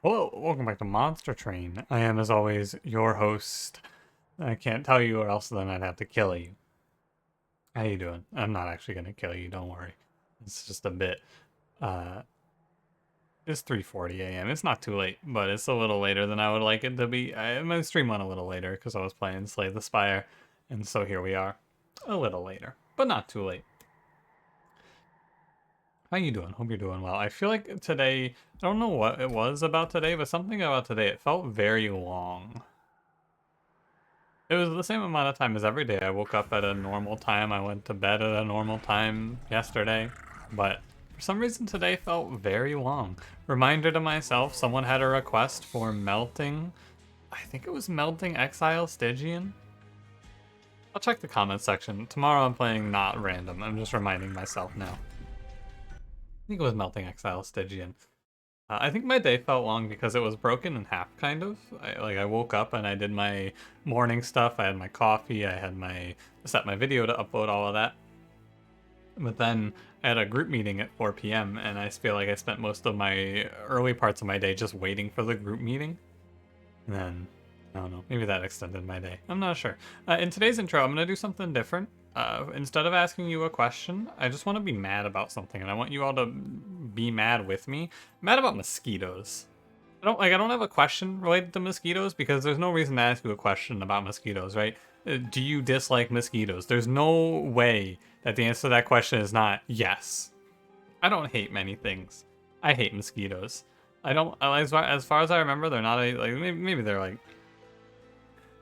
Hello, welcome back to Monster Train. I am, as always, your host. I can't tell you or else then I'd have to kill you. How you doing? I'm not actually going to kill you, don't worry. It's just a bit. Uh, it's 3:40 a.m. It's not too late, but it's a little later than I would like it to be. I'm going to stream on a little later because I was playing Slay the Spire, and so here we are. A little later, but not too late. How you doing? Hope you're doing well. I feel like today, I don't know what it was about today, but something about today, it felt very long. It was the same amount of time as every day. I woke up at a normal time. I went to bed at a normal time yesterday. But for some reason today felt very long. Reminder to myself, someone had a request for melting. I think it was melting Exile Stygian. I'll check the comment section. Tomorrow I'm playing not random. I'm just reminding myself now. I think it was melting Exile Stygian. I think my day felt long because it was broken in half, kind of. I woke up and I did my morning stuff. I had my coffee. I had set my video to upload all of that. But then I had a group meeting at 4 p.m. and I feel like I spent most of my early parts of my day just waiting for the group meeting. And then, I don't know, maybe that extended my day. I'm not sure. In today's intro, I'm going to do something different. Instead of asking you a question, I just want to be mad about something, and I want you all to be mad with me. I'm mad about mosquitoes. I don't have a question related to mosquitoes because there's no reason to ask you a question about mosquitoes, right? Do you dislike mosquitoes? There's no way that the answer to that question is not yes. I don't hate many things. I hate mosquitoes. I don't, as far as I remember, they're not maybe they're like,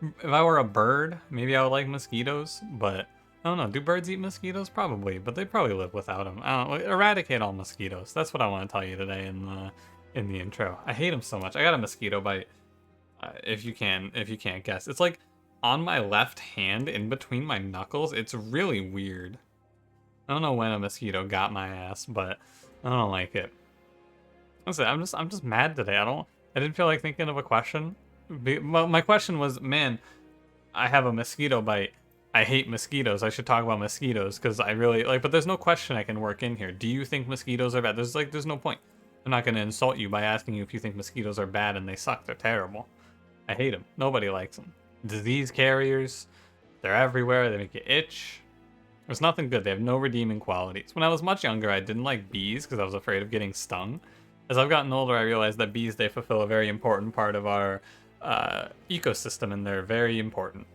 if I were a bird, maybe I would like mosquitoes, but I don't know. Do birds eat mosquitoes? Probably, but they probably live without them. I don't know. Eradicate all mosquitoes. That's what I want to tell you today in the intro. I hate them so much. I got a mosquito bite. If you can't guess, it's like on my left hand, in between my knuckles. It's really weird. I don't know when a mosquito got my ass, but I don't like it. Listen, I'm just mad today. I didn't feel like thinking of a question. Well, my question was, man, I have a mosquito bite. I hate mosquitoes. I should talk about mosquitoes because I really like, but there's no question I can work in here. Do you think mosquitoes are bad? There's no point. I'm not going to insult you by asking you if you think mosquitoes are bad and they suck. They're terrible. I hate them. Nobody likes them. Disease carriers. They're everywhere. They make you itch. There's nothing good. They have no redeeming qualities. When I was much younger, I didn't like bees because I was afraid of getting stung. As I've gotten older, I realized that bees, they fulfill a very important part of our ecosystem, and they're very important.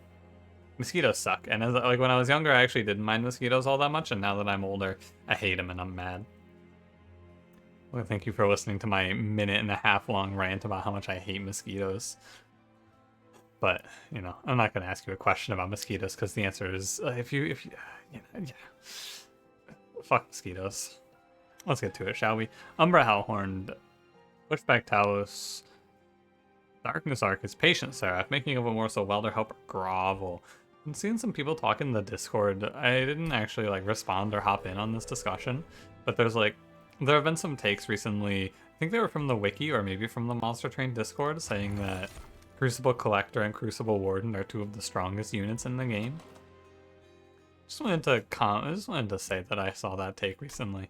Mosquitoes suck, and when I was younger, I actually didn't mind mosquitoes all that much, and now that I'm older, I hate them and I'm mad. Well, thank you for listening to my minute-and-a-half long rant about how much I hate mosquitoes. But, you know, I'm not going to ask you a question about mosquitoes, because the answer is, yeah. Fuck mosquitoes. Let's get to it, shall we? Umbra Hellhorned, Pushback Talos, Darkness Arc is Patient Seraph, making of a morsel Welder Helper Grovel. I'm seeing some people talk in the Discord. I didn't actually respond or hop in on this discussion, but there have been some takes recently. I think they were from the wiki or maybe from the Monster Train Discord saying that Crucible Collector and Crucible Warden are two of the strongest units in the game. I just wanted to say that I saw that take recently.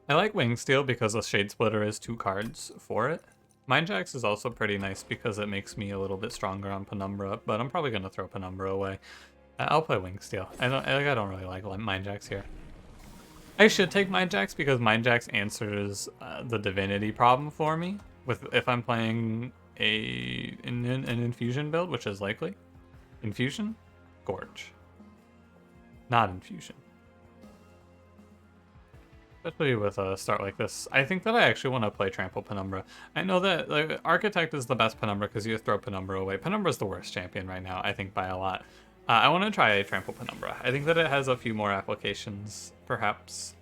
I like Wingsteel because the Shade Splitter is 2 cards for it. Mindjax is also pretty nice because it makes me a little bit stronger on Penumbra, but I'm probably going to throw Penumbra away. I'll play Wingsteel. I don't really like Mindjax here. I should take Mindjax because Mindjax answers the Divinity problem for me if I'm playing an Infusion build, which is likely. Infusion? Gorge. Not Infusion. Especially with a start like this. I think that I actually want to play Trample Penumbra. I know that Architect is the best Penumbra because you throw Penumbra away. Penumbra's the worst champion right now, I think, by a lot. I want to try Trample Penumbra. I think that it has a few more applications, perhaps.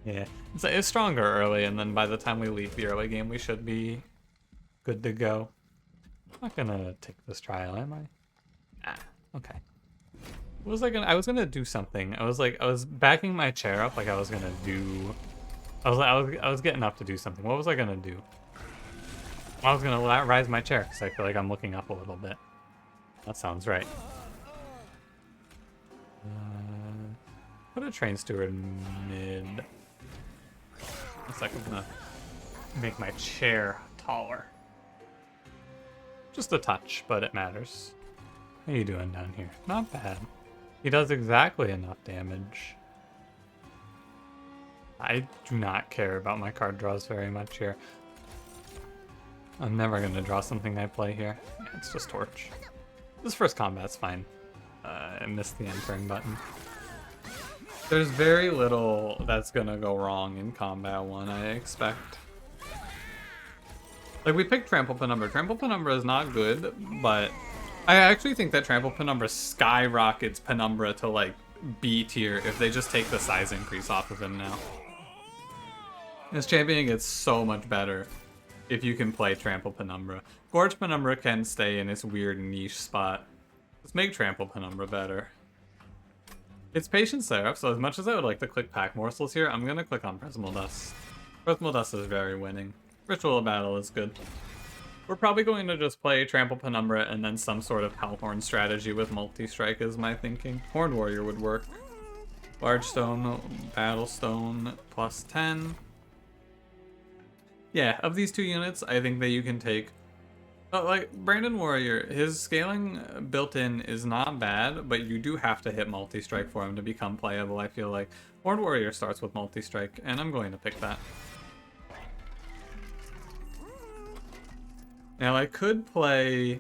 Yeah, it's stronger early, and then by the time we leave the early game, we should be good to go. I'm not gonna take this trial, am I? Ah, okay. What was I was gonna do something. I was backing my chair up like I was gonna do. I was getting up to do something. What was I gonna do? I was gonna rise my chair because I feel like I'm looking up a little bit. That sounds right. Put a train steward mid. sec. I'm gonna make my chair taller. Just a touch, but it matters. How you doing down here? Not bad. He does exactly enough damage. I do not care about my card draws very much here. I'm never going to draw something I play here. Yeah, it's just Torch. This first combat's fine. I missed the entering button. There's very little that's going to go wrong in Combat 1, I expect. Like, we picked Trample Penumbra. Trample Penumbra is not good, but I actually think that Trample Penumbra skyrockets Penumbra to, like, B tier if they just take the size increase off of him now. This champion gets so much better if you can play Trample Penumbra. Gorge Penumbra can stay in its weird niche spot. Let's make Trample Penumbra better. It's Patient Seraph, so as much as I would like to click Pack Morsels here, I'm going to click on Prismal Dust. Prismal Dust is very winning. Ritual of Battle is good. We're probably going to just play Trample Penumbra and then some sort of Hellhorned strategy with multi-strike is my thinking. Horned Warrior would work. Large Stone, Battle Stone, plus 10. Yeah, of these two units, I think that you can take... like, Brandon Warrior, his scaling built in is not bad, but you do have to hit multi-strike for him to become playable, I feel like. Horned Warrior starts with multi-strike, and I'm going to pick that. Now, I could play...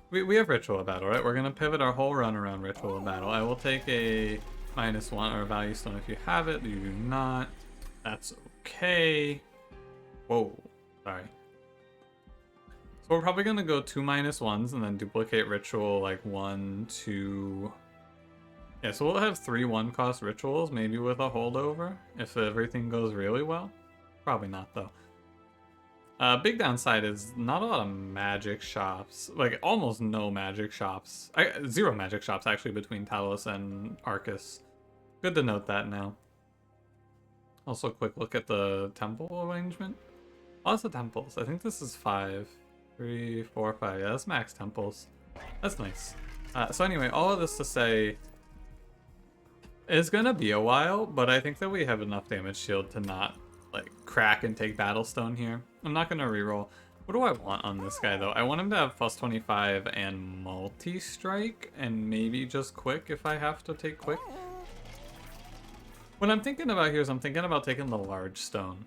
We have Ritual of Battle, right? We're going to pivot our whole run around Ritual of Battle. I will take a -1 or a value stone if you have it. You do not. That's okay. Whoa. Sorry. So we're probably going to go 2 -1s and then duplicate Ritual like 1, 2... Yeah, so we'll have 3 1-cost Rituals, maybe with a holdover, if everything goes really well. Probably not, though. Big downside is not a lot of magic shops. Like, almost no magic shops. 0 magic shops, actually, between Talos and Arcus. Good to note that now. Also, a quick look at the temple arrangement. Lots of temples. I think this is 5. 3, 4, 5. Yeah, that's max temples. That's nice. So anyway, all of this to say, it's gonna be a while, but I think that we have enough damage shield to not, like, crack and take Battlestone here. I'm not gonna reroll. What do I want on this guy, though? I want him to have plus 25 and multi-strike, and maybe just quick if I have to take quick. What I'm thinking about here is I'm thinking about taking the large stone.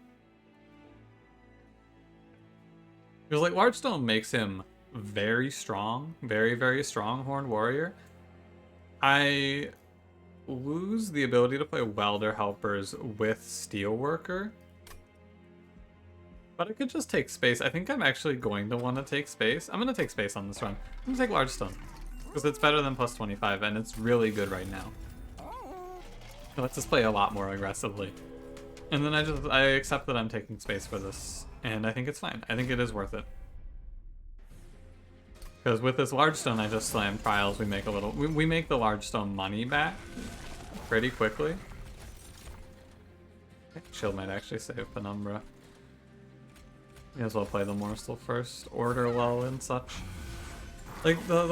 Because, like, large stone makes him very strong. Very, very strong Horned Warrior. I lose the ability to play Welder Helpers with Steelworker. But I could just take space. I think I'm actually going to want to take space. I'm going to take space on this run. I'm going to take large stone. Because it's better than plus 25, and it's really good right now. It lets us play a lot more aggressively. And then I accept that I'm taking space for this. And I think it's fine. I think it is worth it. Because with this large stone, I just slam trials. We make a little... We make the large stone money back pretty quickly. I think Shield might actually save Penumbra. May as well play the morsel first. Order lull and such. Like, the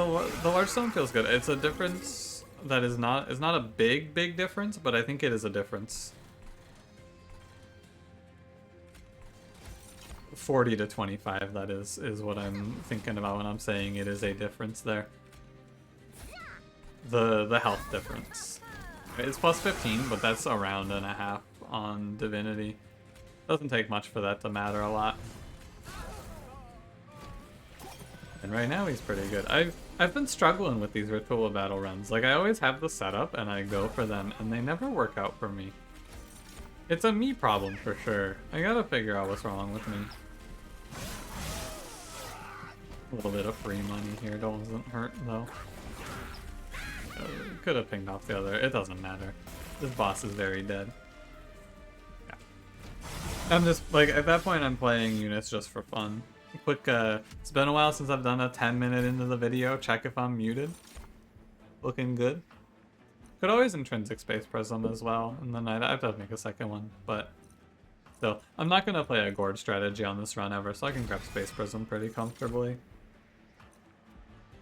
large stone feels good. It's a difference that is not a big difference, but I think it is a difference. 40 to 25, that is what I'm thinking about when I'm saying it is a difference there. The health difference. It's plus 15, but that's a round and a half on Divinity. Doesn't take much for that to matter a lot. And right now he's pretty good. I've been struggling with these Ritual of Battle runs. Like, I always have the setup and I go for them and they never work out for me. It's a me problem for sure. I gotta figure out what's wrong with me. A little bit of free money here doesn't hurt though. Could have pinged off the other. It doesn't matter. This boss is very dead. Yeah. I'm just, like, at that point I'm playing units just for fun. Quick, it's been a while since I've done a 10-minute into the video. Check if I'm muted. Looking good. Could always intrinsic Space Prism as well, and then I'd have to make a second one, but still. I'm not going to play a Gorge strategy on this run ever, so I can grab Space Prism pretty comfortably.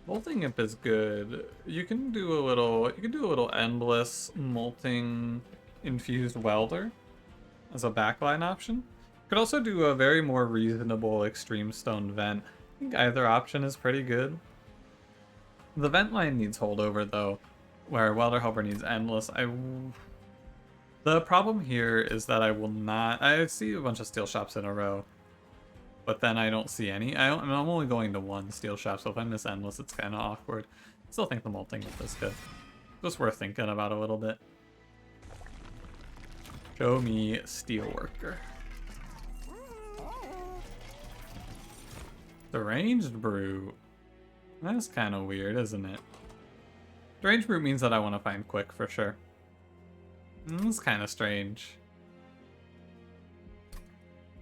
Molting Imp is good. You can do a little endless molting infused welder. as a backline option. Could also do a very more reasonable extreme stone vent. I think either option is pretty good. The vent line needs holdover though, where Welder Helper needs endless. The problem here is that I will not... I see a bunch of steel shops in a row, but then I don't see any. I'm only going to one steel shop, so if I miss endless, it's kind of awkward. Still think the molting is good. Just worth thinking about a little bit. Show me Steelworker. Deranged Brute. That's kind of weird, isn't it? Deranged Brute means that I want to find quick for sure. It's kind of strange.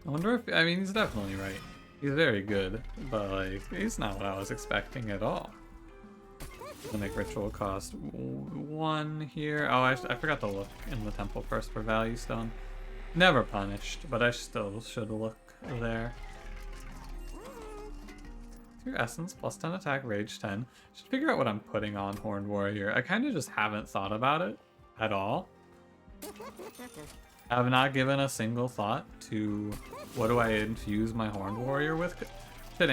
I wonder if... I mean, he's definitely right. He's very good, but like, he's not what I was expecting at all. To make ritual cost 1 here. Oh, I forgot to look in the temple first for value stone. Never punished, but I still should look there. 2 essence, plus 10 attack, rage 10. Should figure out what I'm putting on Horned Warrior. I kind of just haven't thought about it at all. I have not given a single thought to what do I infuse my Horned Warrior with. Should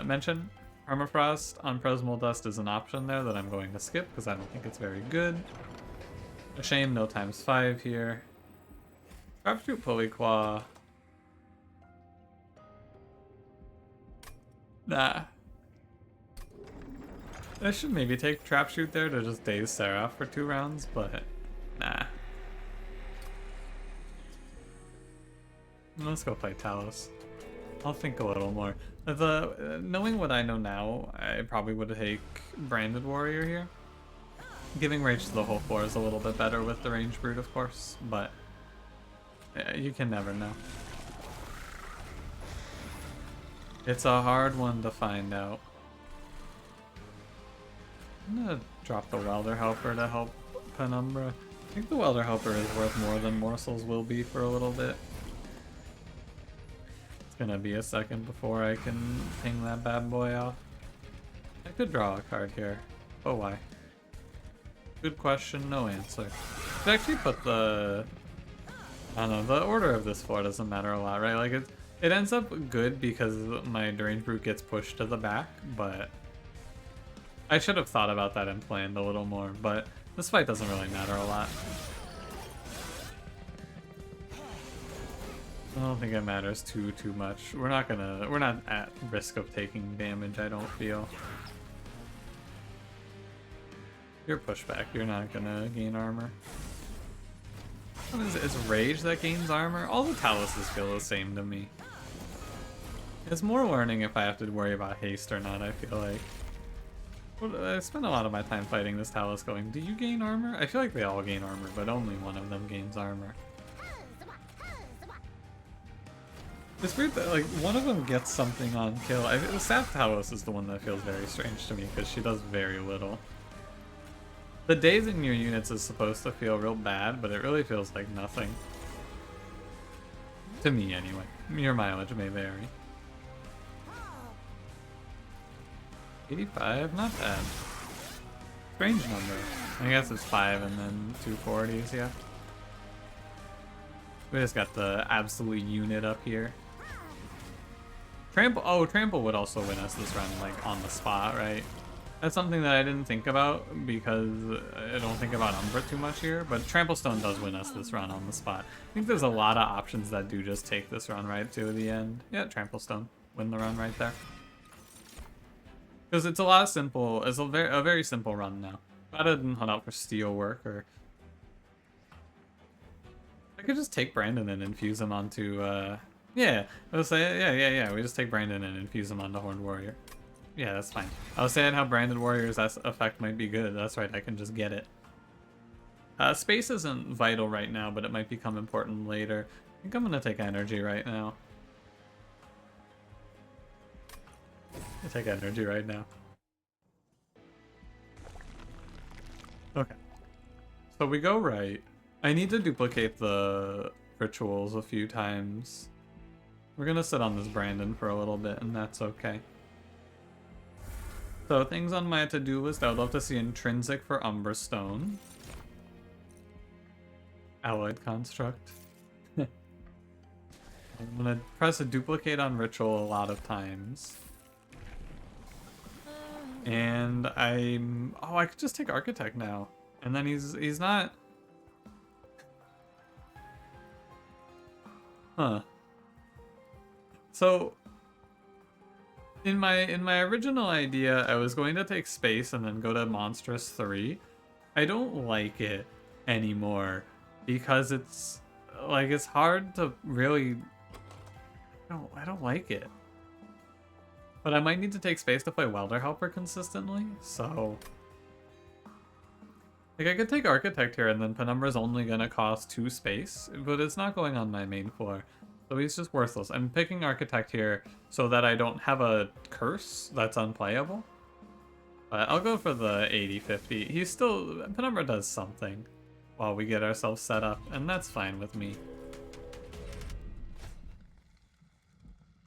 mention Permafrost on Presmal Dust is an option there that I'm going to skip because I don't think it's very good. A shame no ×5 here. Trapshoot Pulleyclaw. Nah. I should maybe take Trapshoot there to just daze Seraph for 2 rounds, but nah. Let's go play Talos. I'll think a little more. Knowing what I know now, I probably would take Branded Warrior here. Giving Rage to the whole floor is a little bit better with the Range Brute, of course, but you can never know. It's a hard one to find out. I'm gonna drop the Welder Helper to help Penumbra. I think the Welder Helper is worth more than Morsels will be for a little bit. It's gonna be a second before I can ping that bad boy off. I could draw a card here. Oh, why? Good question, no answer. I could actually put the... I don't know, the order of this floor doesn't matter a lot, right? Like, it ends up good because my Deranged Brute gets pushed to the back, but... I should have thought about that and planned a little more, but this fight doesn't really matter a lot. I don't think it matters too much. We're not at risk of taking damage, I don't feel. You're pushback, you're not gonna gain armor. What is it? It's Rage that gains armor? All the Taluses feel the same to me. It's more learning if I have to worry about haste or not, I feel like. I spent a lot of my time fighting this Talos going, do you gain armor? I feel like they all gain armor, but only one of them gains armor. It's weird that, like, one of them gets something on kill. The Sap Talos is the one that feels very strange to me, because she does very little. The dazing your units is supposed to feel real bad, but it really feels like nothing. To me, anyway. Your mileage may vary. 85? Not bad. Strange number. I guess it's 5 and then 240s, yeah. We just got the absolute unit up here. Trample. Oh, Trample would also win us this run, like, on the spot, right? That's something that I didn't think about because I don't think about Umbra too much here, but Trample Stone does win us this run on the spot. I think there's a lot of options that do just take this run right to the end. Yeah, Trample Stone. Win the run right there. Because it's a lot of simple, it's a very simple run now. Rather than hunt out for Steelwork or... I could just take Brandon and infuse him onto, yeah, I was saying, yeah, we just take Brandon and infuse him onto Horned Warrior. Yeah, that's fine. I was saying how Branded Warrior's effect might be good. That's right, I can just get it. Space isn't vital right now, but it might become important later. I think I'm gonna take energy right now. I take energy right now. Okay. So we go right. I need to duplicate the rituals a few times. We're gonna sit on this Brandon for a little bit, and that's okay. So things on my to-do list, I would love to see Intrinsic for Umbra Stone. Alloyed Construct. I'm gonna press a duplicate on ritual a lot of times. And oh, I could just take architect now. And then he's not. Huh. So in my original idea, I was going to take space and then go to monstrous 3. I don't like it anymore because it's like it's hard to really. I don't like it. But I might need to take space to play Welder Helper consistently, so like I could take Architect here and then Penumbra's only gonna cost 2 space, but it's not going on my main floor. So he's just worthless. I'm picking Architect here so that I don't have a curse that's unplayable. But I'll go for the 80-50. He's still... Penumbra does something while we get ourselves set up, and that's fine with me.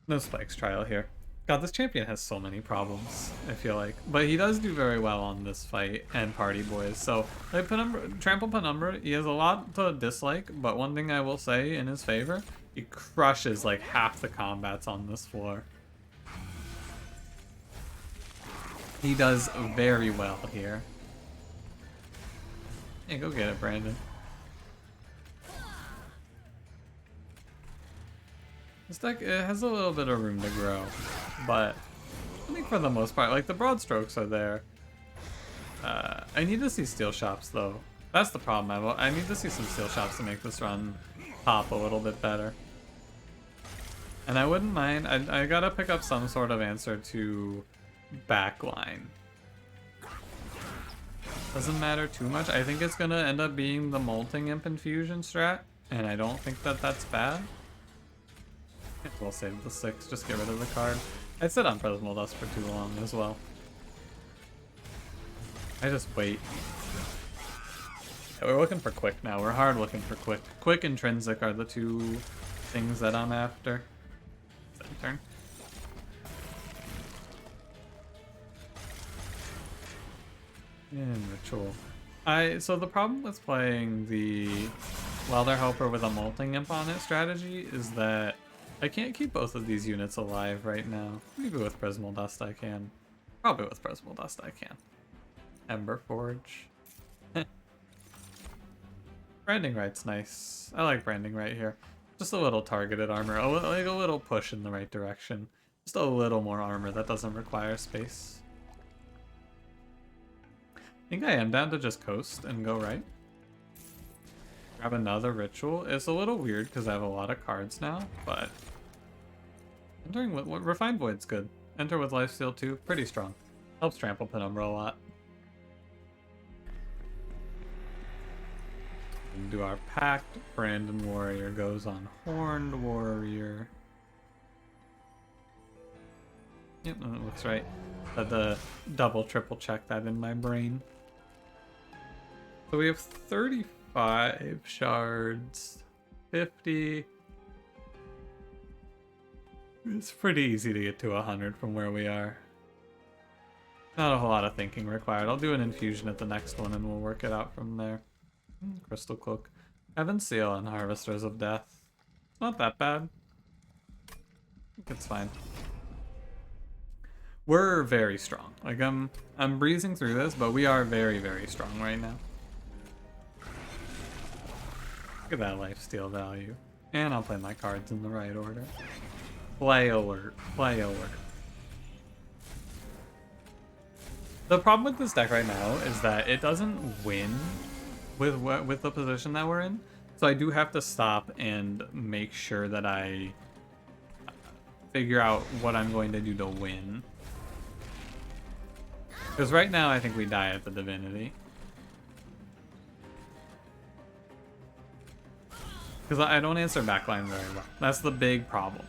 No Spikes trial here. God, this champion has so many problems, I feel like. But he does do very well on this fight and Party Boys. So, like, Trample Penumbra, he has a lot to dislike, but one thing I will say in his favor, he crushes, like, half the combats on this floor. He does very well here. Hey, go get it, Brandon. This deck, it has a little bit of room to grow, but I think for the most part, like, the broad strokes are there. I need to see steel shops, though. That's the problem. I need to see some steel shops to make this run pop a little bit better. And I wouldn't mind, I gotta pick up some sort of answer to backline. Doesn't matter too much. I think it's gonna end up being the Molting Imp Infusion strat, and I don't think that that's bad. We'll save the 6, just get rid of the card. I sit on Prismal Dust for too long as well. I just wait. Yeah, we're looking for quick now. We're hard looking for quick. Quick intrinsic are the 2 things that I'm after. Second turn. And ritual. So the problem with playing the Welder Helper with a Molting Imp on it strategy is that I can't keep both of these units alive right now. Maybe with Prismal Dust I can. Probably with Prismal Dust I can. Ember Forge. Branding Right's nice. I like Branding Right here. Just a little targeted armor. Like a little push in the right direction. Just a little more armor that doesn't require space. I think I am down to just coast and go right. Grab another ritual. It's a little weird because I have a lot of cards now, but entering with Refined Void's good. Enter with Lifesteal 2, pretty strong. Helps Trample Penumbra a lot. And do our Pact. Brandon Warrior goes on Horned Warrior. Yep, that looks right. Had to double, triple check that in my brain. So we have 35 shards, 50. It's pretty easy to get to 100 from where we are. Not a whole lot of thinking required. I'll do an infusion at the next one and we'll work it out from there. Crystal Cloak. Heaven's Seal and Harvesters of Death. It's not that bad. I think it's fine. We're very strong. Like I'm breezing through this, but we are very, very strong right now. Look at that lifesteal value. And I'll play my cards in the right order. Play alert. Play alert. The problem with this deck right now is that it doesn't win with the position that we're in. So I do have to stop and make sure that I figure out what I'm going to do to win. Because right now I think we die at the Divinity. Because I don't answer backline very well. That's the big problem.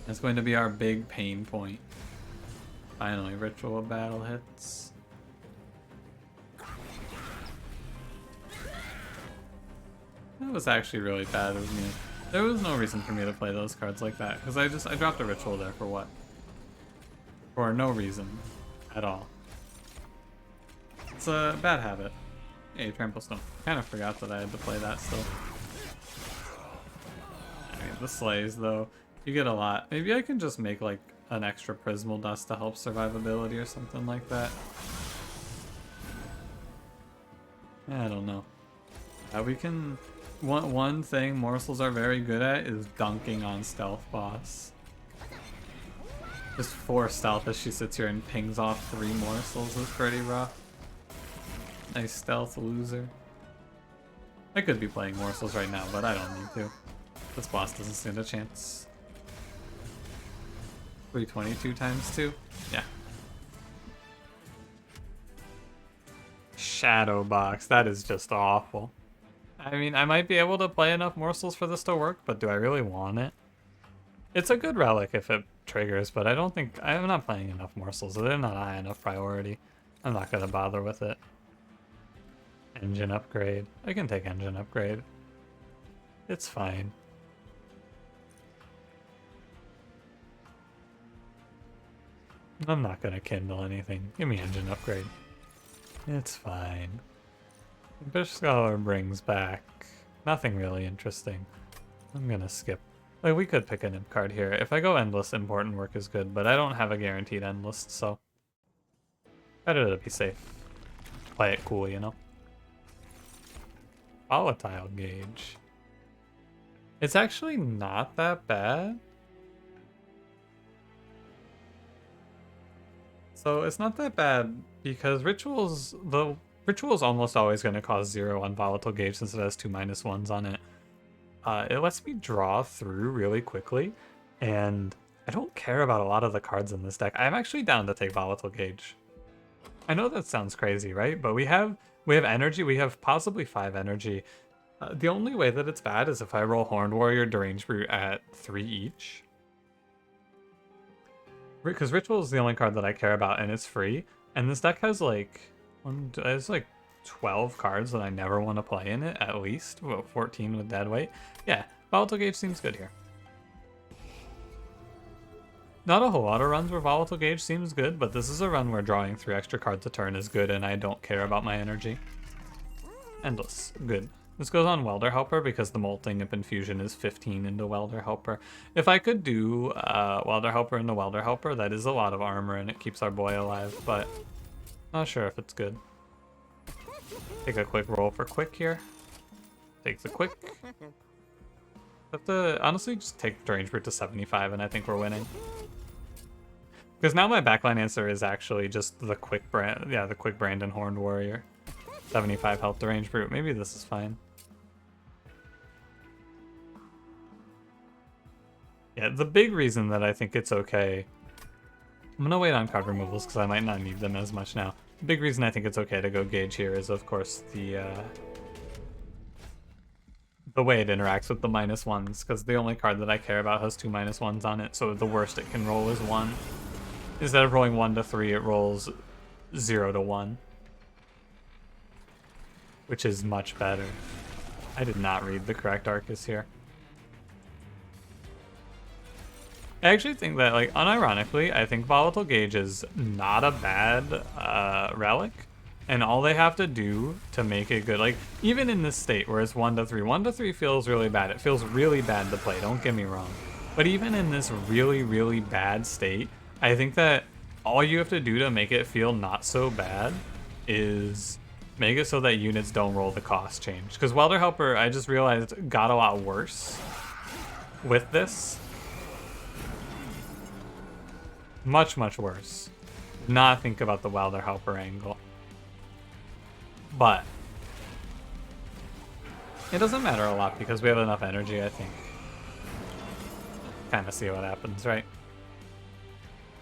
That's going to be our big pain point. Finally, Ritual Battle hits. That was actually really bad of me. There was no reason for me to play those cards like that. Because I dropped a Ritual there for what? For no reason at all. It's a bad habit. Hey, Trample Stone. Kind of forgot that I had to play that still. I mean, the slays, though. You get a lot. Maybe I can just make, like, an extra Prismal Dust to help survivability or something like that. Yeah, I don't know. We can... One thing morsels are very good at is dunking on Stealth Boss. Just 4 stealth as she sits here and pings off 3 morsels is pretty rough. Nice stealth loser. I could be playing morsels right now, but I don't need to. This boss doesn't stand a chance. 322 times 2? Yeah. Shadow Box, that is just awful. I mean, I might be able to play enough morsels for this to work, but do I really want it? It's a good relic if it triggers, but I'm not playing enough morsels, so they're not high enough priority. I'm not gonna bother with it. Engine upgrade. I can take engine upgrade. It's fine. I'm not gonna kindle anything. Give me engine upgrade. It's fine. Fish Scholar brings back nothing really interesting. I'm gonna skip. Like, we could pick an imp card here. If I go endless, important work is good, but I don't have a guaranteed endless, so better to be safe. Play it cool, you know? Volatile Gauge. It's actually not that bad. So it's not that bad because the Ritual's almost always going to cause 0 on Volatile Gauge since it has 2 -1s on it. It lets me draw through really quickly, and I don't care about a lot of the cards in this deck. I'm actually down to take Volatile Gauge. I know that sounds crazy, right? But we have energy. We have possibly 5 energy. The only way that it's bad is if I roll Horned Warrior, Deranged Brute at 3 each. Because Ritual is the only card that I care about, and it's free. And this deck has like 12 cards that I never want to play in it, at least. Well, 14 with dead weight. Yeah, Volatile Gauge seems good here. Not a whole lot of runs where Volatile Gauge seems good, but this is a run where drawing 3 extra cards a turn is good, and I don't care about my energy. Endless. Good. This goes on Welder Helper because the Molting Imp Infusion is 15 into Welder Helper. If I could do Welder Helper into Welder Helper, that is a lot of armor and it keeps our boy alive, but not sure if it's good. Take a quick roll for quick here. Takes a quick. Have to honestly just take Deranged Brute to 75 and I think we're winning. Because now my backline answer is actually just the quick brand, the quick Brandon Horned Warrior. 75 health Deranged Brute. Maybe this is fine. Yeah, the big reason that I think it's okay... I'm going to wait on card removals because I might not need them as much now. The big reason I think it's okay to go Gauge here is, of course, the way it interacts with the -1s, because the only card that I care about has 2 -1s on it, so the worst it can roll is 1. Instead of rolling 1 to 3, it rolls 0 to 1. Which is much better. I did not read the correct Arcus here. I actually think that, like, unironically, I think Volatile Gauge is not a bad relic. And all they have to do to make it good, like, even in this state where it's 1 to 3, 1 to 3 feels really bad. It feels really bad to play, don't get me wrong. But even in this really, really bad state, I think that all you have to do to make it feel not so bad is make it so that units don't roll the cost change. Because Welder Helper, I just realized, got a lot worse with this. Much, much worse. Not think about the Welder Helper angle. But it doesn't matter a lot because we have enough energy, I think. Kind of see what happens, right?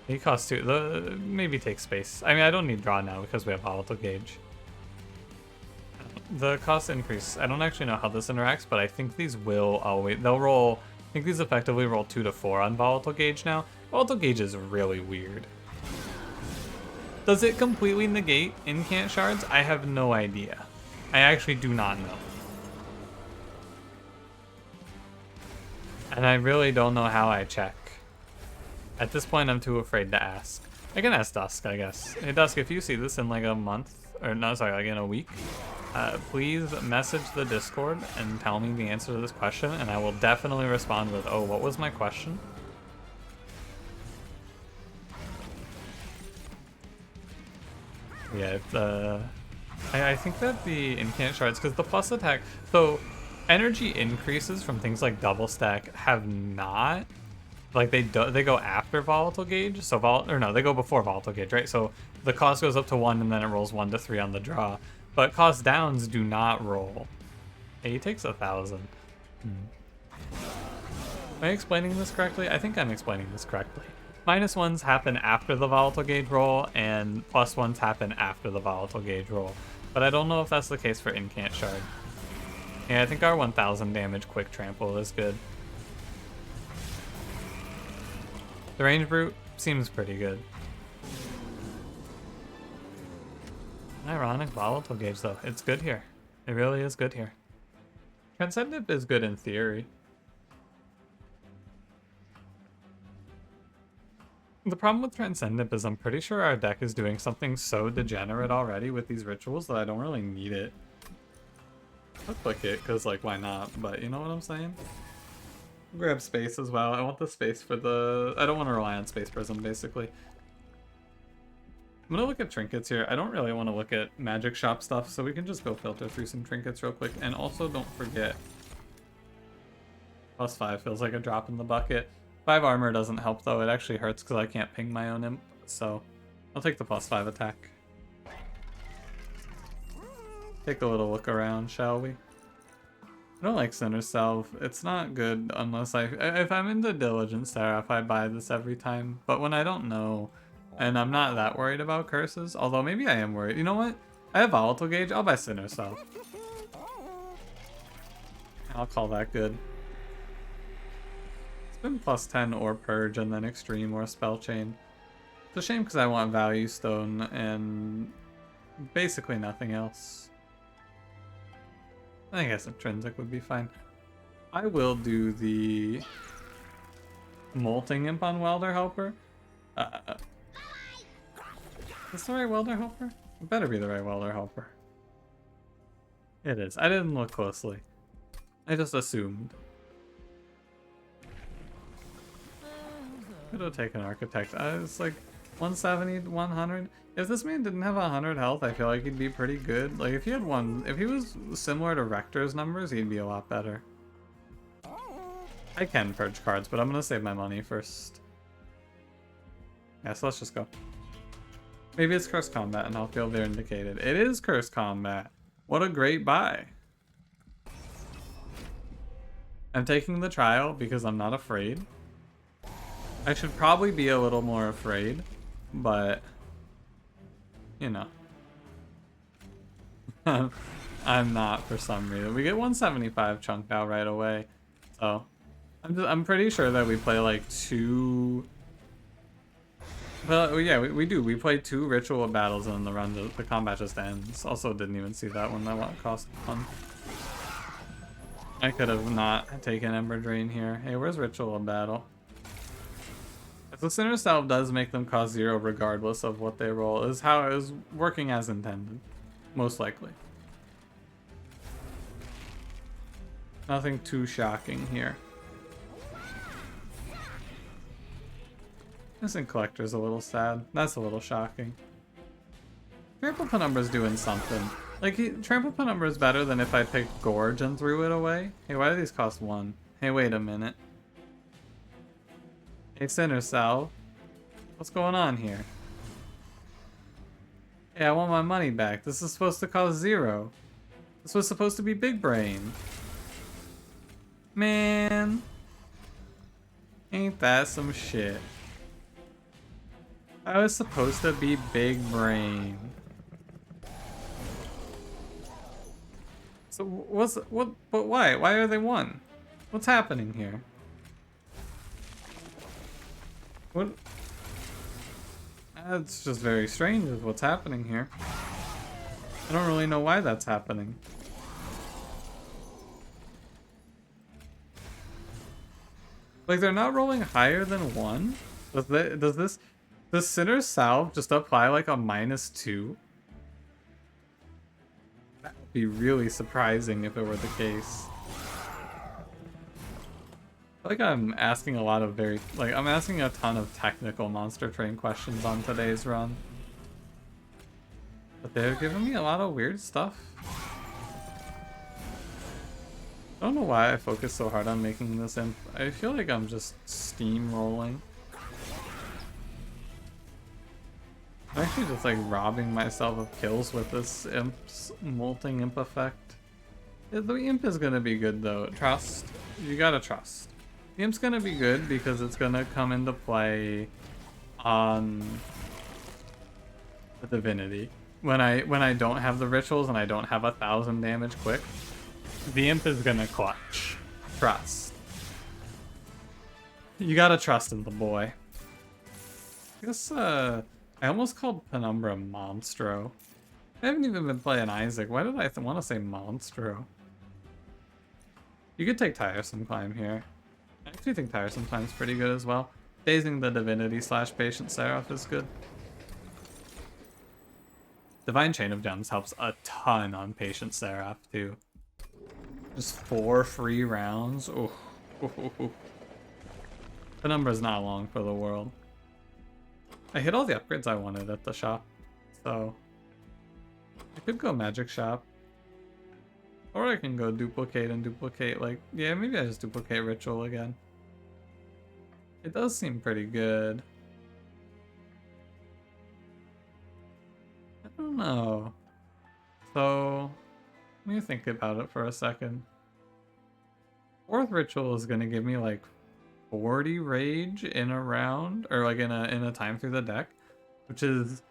He costs 2. Maybe take space. I mean, I don't need draw now because we have Volatile Gauge. The cost increase. I don't actually know how this interacts, but I think these will always... They'll roll... I think these effectively roll 2 to 4 on Volatile Gauge now. Volatile Gauge is really weird. Does it completely negate incant shards? I have no idea. I actually do not know. And I really don't know how I check. At this point, I'm too afraid to ask. I can ask Dusk, I guess. Hey, Dusk, if you see this in like a month, or no, sorry, like in a week, please message the Discord and tell me the answer to this question, and I will definitely respond with, oh, what was my question? Yeah, I think that the incant shards, because the plus attack, so energy increases from things like double stack have not, like they go after volatile gauge, so they go before volatile gauge, right? So the cost goes up to 1 and then it rolls 1 to 3 on the draw, but cost downs do not roll. Hey, he takes 1,000. Am I explaining this correctly? I think I'm explaining this correctly. -1s happen after the volatile gauge roll, and +1s happen after the volatile gauge roll. But I don't know if that's the case for Incant Shard. Yeah, I think our 1,000 damage quick trample is good. The range brute seems pretty good. Ironic volatile gauge though. It's good here. It really is good here. Transcendent is good in theory. The problem with Transcendent is I'm pretty sure our deck is doing something so degenerate already with these rituals that I don't really need it. I'll click it, because, like, why not? But you know what I'm saying? Grab space as well. I want the space for the... I don't want to rely on Space Prism, basically. I'm going to look at trinkets here. I don't really want to look at magic shop stuff, so we can just go filter through some trinkets real quick. And also, don't forget, +5 feels like a drop in the bucket. 5 armor doesn't help though, it actually hurts because I can't ping my own imp, so I'll take the +5 attack. Take a little look around, shall we? I don't like Sinner Salve. It's not good unless if I'm into Diligent Seraph, I buy this every time, but when I don't know, and I'm not that worried about curses, although maybe I am worried. You know what? I have Volatile Gauge, I'll buy Sinner Salve. I'll call that good. Been +10 or Purge and then Extreme or Spell Chain. It's a shame because I want Value Stone and basically nothing else. I guess Intrinsic would be fine. I will do the Molting Imp on Welder Helper. Is this the right Welder Helper? It better be the right Welder Helper. It is. I didn't look closely. I just assumed. Could have taken Architect. It's like 170, 100. If this man didn't have 100 health, I feel like he'd be pretty good. Like if he had if he was similar to Rector's numbers, he'd be a lot better. I can purge cards, but I'm gonna save my money first. Yeah, so let's just go. Maybe it's Curse Combat and I'll feel vindicated. It is Curse Combat. What a great buy. I'm taking the trial because I'm not afraid. I should probably be a little more afraid, but, you know. I'm not for some reason. We get 175 chunked out right away, so I'm pretty sure that we play like 2... Well, yeah, we do. We play 2 ritual battles and then the combat just ends. Also didn't even see that one. That one cost 1. I could have not taken Ember Drain here. Hey, where's ritual battle? If the Sinner Salve does make them cost 0 regardless of what they roll, is how it is working as intended. Most likely. Nothing too shocking here. Missing Collector's a little sad. That's a little shocking. Trample Penumbra's doing something. Like, Trample Penumbra is better than if I picked Gorge and threw it away. Hey, why do these cost 1? Hey, wait a minute. Hey, Sinner Salve. What's going on here? Hey, I want my money back. This is supposed to cost 0. This was supposed to be Big Brain. Man. Ain't that some shit. I was supposed to be Big Brain. So but why? Why are they 1? What's happening here? What? That's just very strange with what's happening here. I don't really know why that's happening. Like, they're not rolling higher than 1? Does Sinner's Salve just apply like a -2? That would be really surprising if it were the case. I feel like I'm asking a lot of I'm asking a ton of technical monster train questions on today's run. But they're giving me a lot of weird stuff. I don't know why I focus so hard on making this imp. I feel like I'm just steamrolling. I'm actually just like robbing myself of kills with this imp's molting imp effect. The imp is gonna be good though. Trust. You gotta trust. The imp's gonna be good because it's gonna come into play on the Divinity. When I don't have the rituals and I don't have 1,000 damage quick, the imp is gonna clutch. Trust. You gotta trust in the boy. I guess I almost called Penumbra Monstro. I haven't even been playing Isaac. Why did I want to say Monstro? You could take Tiresome Climb here. I actually think Tiresome Climb's pretty good as well. Dazing the Divinity / Patient Seraph is good. Divine Chain of Gems helps a ton on Patient Seraph too. Just 4 free rounds. Ooh. Penumbra's not long for the world. I hit all the upgrades I wanted at the shop, so I could go Magic Shop. Or I can go duplicate and duplicate, like, yeah, maybe I just duplicate Ritual again. It does seem pretty good. I don't know. So, let me think about it for a second. 4th Ritual is gonna give me like 40 rage in a round, or like in a time through the deck, which is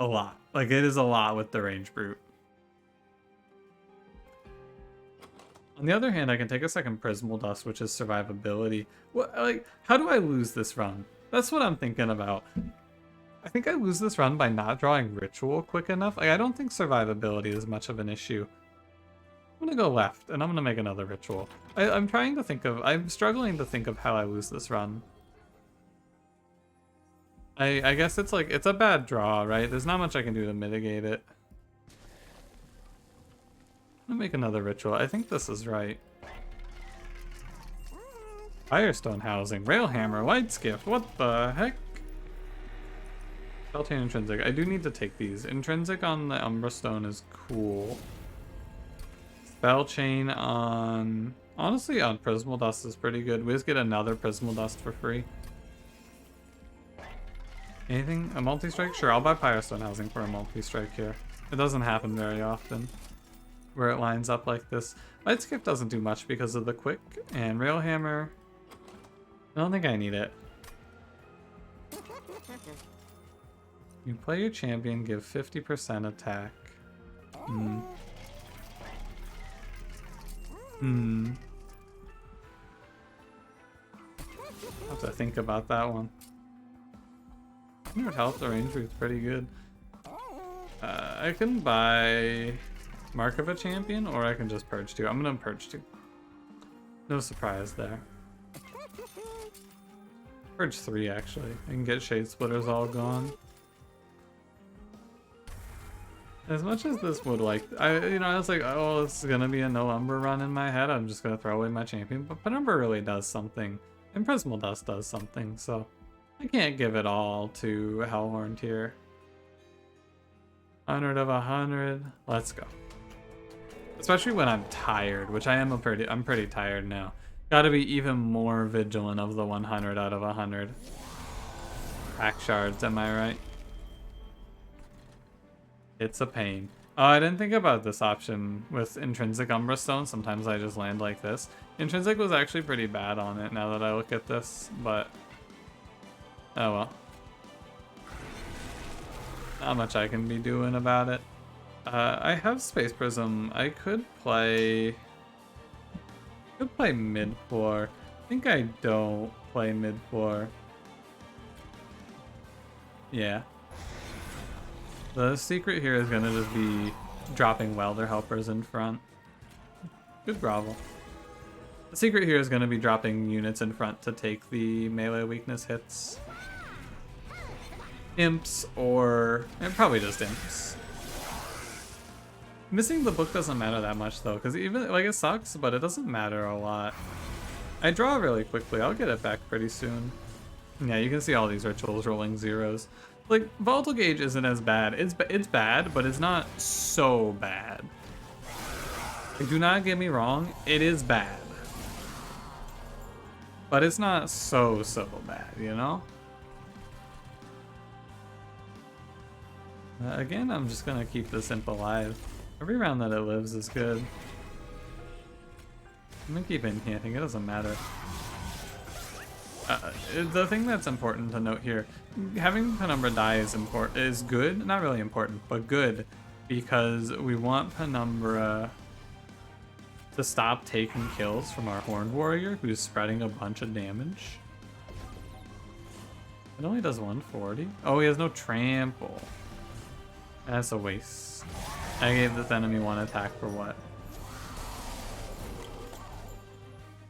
a lot. Like, it is a lot with the range brute. On the other hand, I can take a 2nd Prismal Dust, which is survivability. What, like, how do I lose this run? That's what I'm thinking about. I think I lose this run by not drawing Ritual quick enough. Like, I don't think survivability is much of an issue. I'm gonna go left, and I'm gonna make another Ritual. I'm struggling to think of how I lose this run. I guess it's like, it's a bad draw, right? There's not much I can do to mitigate it. I'm gonna make another Ritual. I think this is right. Firestone Housing, Railhammer, Light Skiff, what the heck? Spellchain Intrinsic. I do need to take these. Intrinsic on the Umbra Stone is cool. Spellchain on... Honestly, on Prismal Dust is pretty good. We just get another Prismal Dust for free. Anything? A multi-strike? Sure, I'll buy Firestone Housing for a multi-strike here. It doesn't happen very often where it lines up like this. Light Skiff doesn't do much because of the quick, and Railhammer... I don't think I need it. You play your champion, give 50% attack. I'll have to think about that one. 100 health, the range is pretty good. I can buy Mark of a Champion, or I can just Purge 2. I'm gonna Purge 2. No surprise there. Purge 3, actually. I can get Shade Splitters all gone. As much as this would I was like, oh, this is gonna be a no Umbra run in my head. I'm just gonna throw away my champion. But Penumbra really does something, and Prismal Dust does something. So I can't give it all to Hellhorned here. 100 of 100. Let's go. Especially when I'm tired, which I am I'm pretty tired now. Gotta be even more vigilant of the 100 out of 100. Pack shards, am I right? It's a pain. Oh, I didn't think about this option with Intrinsic Umbra Stone. Sometimes I just land like this. Intrinsic was actually pretty bad on it now that I look at this, but... oh well. Not much I can be doing about it. I have Space Prism. I could play mid-floor. I think I don't play mid-floor. Yeah. The secret here is gonna just be dropping Welder Helpers in front. Good grovel. The secret here is gonna be dropping units in front to take the melee weakness hits. Imps, or probably just imps. Missing the book doesn't matter that much though, because even, like, it sucks, but it doesn't matter a lot. I draw really quickly. I'll get it back pretty soon. Yeah, you can see all these rituals rolling zeros. Like, Volatile Gauge isn't as bad. It's bad, but it's not so bad. Like, do not get me wrong, it is bad. But it's not so bad, you know? Again, I'm just gonna keep this imp alive. Every round that it lives is good. I'm gonna keep incanting, it doesn't matter. The thing that's important to note here, having Penumbra die is good, not really important, but good, because we want Penumbra to stop taking kills from our Horned Warrior, who's spreading a bunch of damage. It only does 140. Oh, he has no trample. That's a waste. I gave this enemy one attack for what?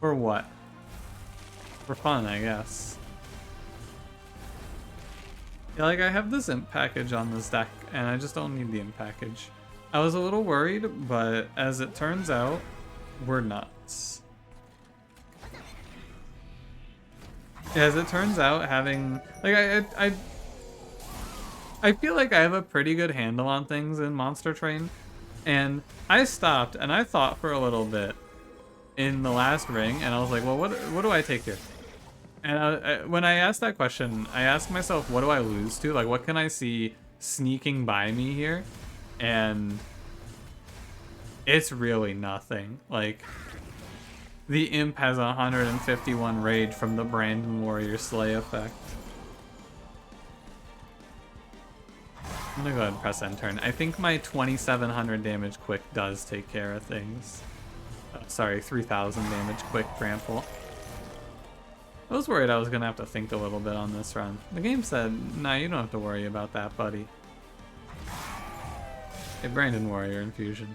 For what? For fun, I guess. Yeah, like, I have this imp package on this deck, and I just don't need the imp package. I was a little worried, but as it turns out, we're nuts. As it turns out, having, like, I feel like I have a pretty good handle on things in Monster Train, and I stopped and I thought for a little bit in the last ring, and I was like, well, what do I take here? And when I asked that question, I asked myself, what do I lose to? Like, what can I see sneaking by me here? And it's really nothing. Like, the imp has 151 rage from the Brandon Warrior Slay effect. I'm gonna go ahead and press end turn. I think my 2700 damage quick does take care of things. Sorry, 3000 damage quick trample. I was worried I was gonna have to think a little bit on this run. The game said, nah, you don't have to worry about that, buddy. Hey, Brandon Warrior Infusion.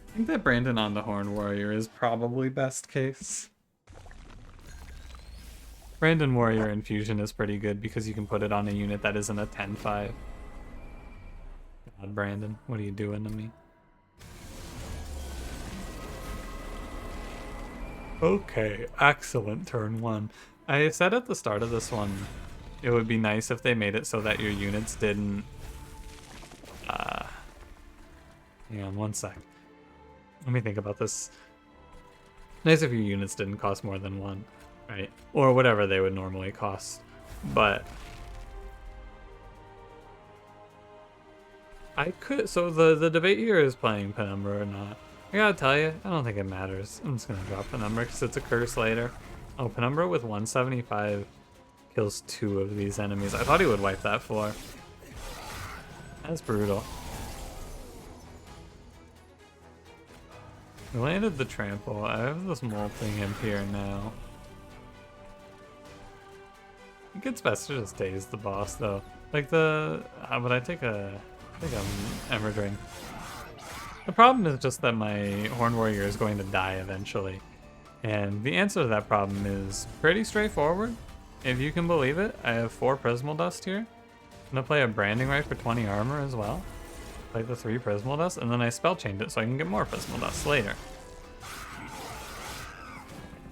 I think that Brandon on the Horned Warrior is probably best case. Brandon Warrior Infusion is pretty good because you can put it on a unit that isn't a 10-5. God, Brandon, what are you doing to me? Okay, excellent turn one. I said at the start of this one, it would be nice if they made it so that your units didn't... hang on one sec. Let me think about this. Nice if your units didn't cost more than one, right? Or whatever they would normally cost. But I could... So the debate here is playing Penumbra or not. I gotta tell you, I don't think it matters. I'm just gonna drop Penumbra because it's a curse later. Oh, Penumbra with 175 kills 2 of these enemies. I thought he would wipe that floor. That's brutal. We landed the trample. I have this molting imp here now. I think it's best to just daze the boss though. Like but I think I'm Ember Drain. The problem is just that my Horned Warrior is going to die eventually. And the answer to that problem is pretty straightforward. If you can believe it, I have 4 Prismal Dust here. I'm gonna play a Branding Right for 20 armor as well. Play the 3 Prismal Dust, and then I spell chained it so I can get more Prismal Dust later.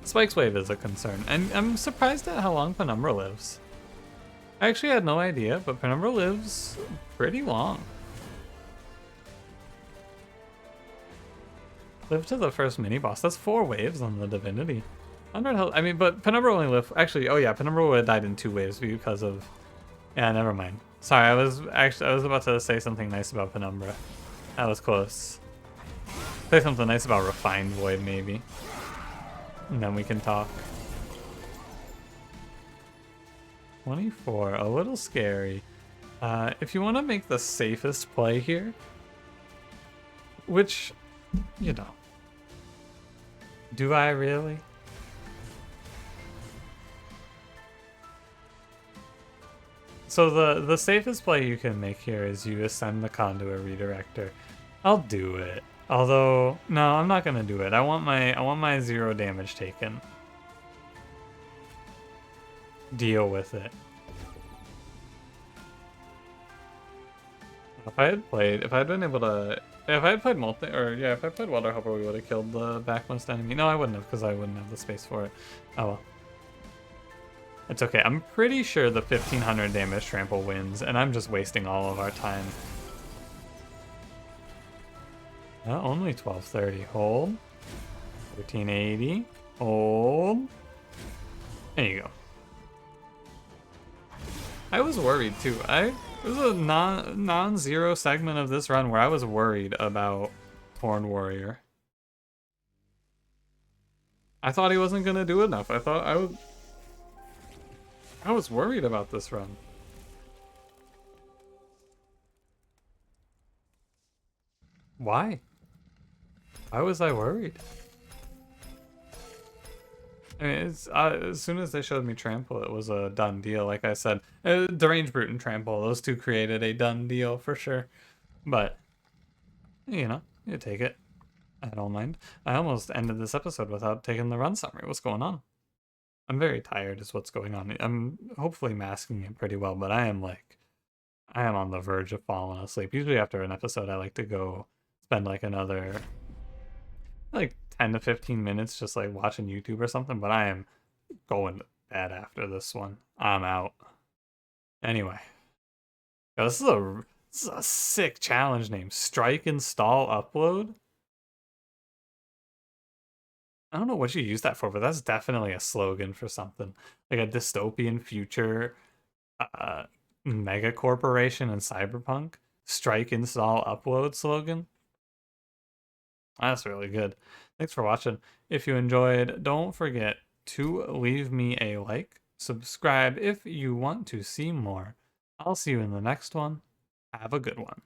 Spike's Wave is a concern, and I'm surprised at how long Penumbra lives. I actually had no idea, but Penumbra lives pretty long. Live to the first mini boss. That's 4 waves on the Divinity. 100 health. I mean, but Penumbra only lived. Actually, oh yeah, Penumbra would have died in 2 waves because of. Yeah, never mind. Sorry, I was about to say something nice about Penumbra. That was close. Say something nice about Refined Void, maybe. And then we can talk. 24, a little scary. If you want to make the safest play here, which, you know, do I really? So the safest play you can make here is you ascend the Conduit Redirector. I'll do it. Although, no, I'm not gonna do it. I want my 0 damage taken. Deal with it. If I had been able to If I had played multi, or yeah, if I played Water Hopper, we would have killed the backmost enemy. No, I wouldn't have, because I wouldn't have the space for it. Oh well. It's okay. I'm pretty sure the 1500 damage trample wins, and I'm just wasting all of our time. Only 1230. Hold. 1380. Hold. There you go. I was worried too. It was a non-zero segment of this run where I was worried about Horned Warrior. I thought he wasn't gonna do enough. I was worried about this run. Why? Why was I worried? I mean, as soon as they showed me Trample, it was a done deal. Like I said, Deranged Brute and Trample, those two created a done deal for sure. But, you know, you take it. I don't mind. I almost ended this episode without taking the run summary. What's going on? I'm very tired is what's going on. I'm hopefully masking it pretty well, but I am on the verge of falling asleep. Usually after an episode, I like to go spend like another 10 to 15 minutes just like watching YouTube or something, but I am going to bed after this one. I'm out. Anyway, yo, this is a sick challenge name. Strike install upload. I don't know what you use that for, but that's definitely a slogan for something. Like a dystopian future mega corporation in cyberpunk. Strike install upload slogan. That's really good. Thanks for watching. If you enjoyed, don't forget to leave me a like, subscribe if you want to see more. I'll see you in the next one. Have a good one.